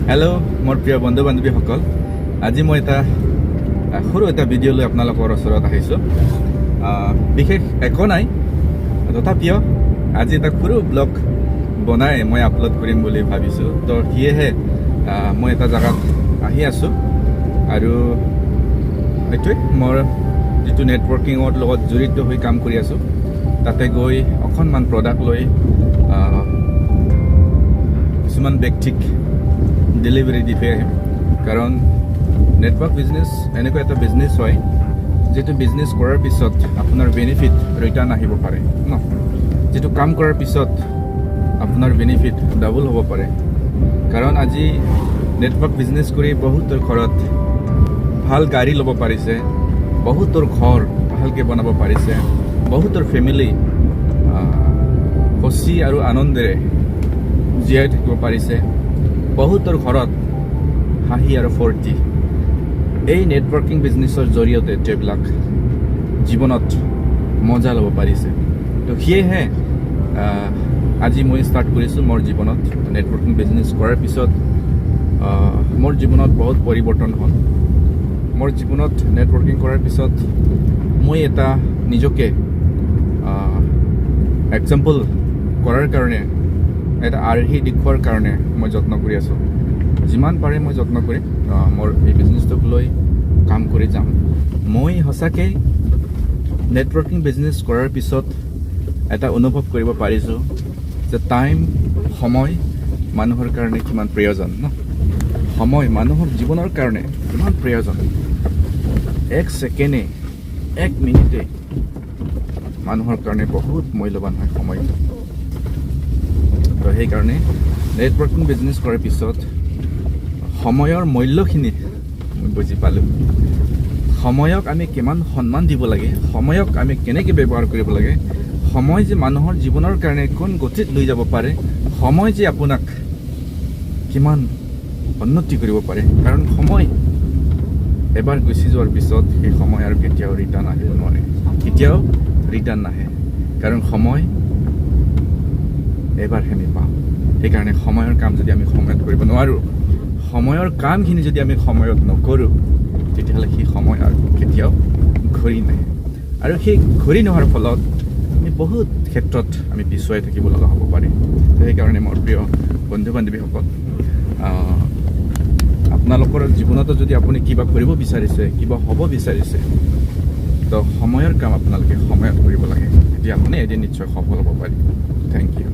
Hello' মোৰ প্ৰিয় বন্ধু বান্ধৱীসকল, আজি মই সৰু এটা ভিডিঅ' লৈ আপোনালোকৰ ওচৰত আহিছোঁ। বিশেষ একো নাই, তথাপিও আজি এটা সৰু ব্লগ বনাই মই আপলোড কৰিম বুলি ভাবিছোঁ। তো সেয়েহে মই এটা জেগাত আহি আছোঁ আৰু এইটোৱে মোৰ যিটো নেটৱৰ্কিঙৰ লগত জড়িত হৈ কাম কৰি আছোঁ, তাতে গৈ অকণমান প্ৰডাক্ট লৈ কিছুমান ব্যক্তিক ডেলিভাৰী দি থৈ আহিম। কাৰণ নেটৱৰ্ক বিজনেছ এনেকুৱা এটা বিজনেছ হয় যিটো বিজনেছ কৰাৰ পিছত আপোনাৰ বেনিফিট ৰিটাৰ্ণ আহিব পাৰে ন। যিটো কাম কৰাৰ পিছত আপোনাৰ বেনিফিট ডাবল হ'ব পাৰে। কাৰণ আজি নেটৱৰ্ক বিজনেছ কৰি বহুতৰ ঘৰত ভাল গাড়ী ল'ব পাৰিছে, বহুতৰ ঘৰ ভালকৈ বনাব পাৰিছে, বহুতৰ ফেমিলি খুচি আৰু আনন্দেৰে জীয়াই থাকিব পাৰিছে, বহুতৰ ঘৰত হাঁহি আৰু ফূৰ্তি। এই নেটৱৰ্কিং বিজনেছৰ জৰিয়তে তেওঁবিলাক জীৱনত মজা ল'ব পাৰিছে। তো সেয়েহে আজি মই ষ্টাৰ্ট কৰিছোঁ মোৰ জীৱনত নেটৱৰ্কিং বিজনেছ কৰাৰ পিছত মোৰ জীৱনত বহুত পৰিৱৰ্তন হ'ল। মোৰ জীৱনত নেটৱৰ্কিং কৰাৰ পিছত মই এটা নিজকে এক্সাম্পল কৰাৰ কাৰণে, এটা আৰ্হি দেখুৱাৰ কাৰণে মই যত্ন কৰি আছোঁ। যিমান পাৰে মই যত্ন কৰি মোৰ এই বিজনেছটোক লৈ কাম কৰি যাম। মই সঁচাকৈ নেটৱৰ্কিং বিজনেছ কৰাৰ পিছত এটা অনুভৱ কৰিব পাৰিছোঁ যে সময় মানুহৰ কাৰণে কিমান প্ৰয়োজন ন। সময় মানুহৰ জীৱনৰ কাৰণে কিমান প্ৰয়োজন। এক ছেকেণ্ডে, এক মিনিটে মানুহৰ কাৰণে বহুত মূল্যৱান হয় সময়টো। তো সেইকাৰণে নেটৱৰ্কিং বিজনেছ কৰাৰ পিছত সময়ৰ মূল্যখিনি মই বুজি পালোঁ। সময়ক আমি কিমান সন্মান দিব লাগে, সময়ক আমি কেনেকৈ ব্যৱহাৰ কৰিব লাগে, সময় যে মানুহৰ জীৱনৰ কাৰণে কোন গতিত লৈ যাব পাৰে, সময় যে আপোনাক কিমান উন্নতি কৰিব পাৰে। কাৰণ সময় এবাৰ গুচি যোৱাৰ পিছত সেই সময় আৰু কেতিয়াও ৰিটাৰ্ণ আহিব নোৱাৰে, কেতিয়াও ৰিটাৰ্ণ নাহে। কাৰণ সময় এবাৰহে আমি পাওঁ। সেইকাৰণে সময়ৰ কাম যদি আমি সময়ত কৰিব নোৱাৰোঁ, সময়ৰ কামখিনি যদি আমি সময়ত নকৰোঁ, তেতিয়াহ'লে সেই সময় আৰু কেতিয়াও ঘূৰি নাহে। আৰু সেই ঘূৰি নোহোৱাৰ ফলত আমি বহুত ক্ষেত্ৰত আমি পিছুৱাই থাকিব লগা হ'ব পাৰে। সেইকাৰণে মোৰ প্ৰিয় বন্ধু বান্ধৱীসকল, আপোনালোকৰ জীৱনতো যদি আপুনি কিবা কৰিব বিচাৰিছে, কিবা হ'ব বিচাৰিছে, তো সময়ৰ কাম আপোনালোকে সময়ত কৰিব লাগে। তেতিয়া আপুনি এদিন নিশ্চয় সফল হ'ব পাৰিব। Thank U.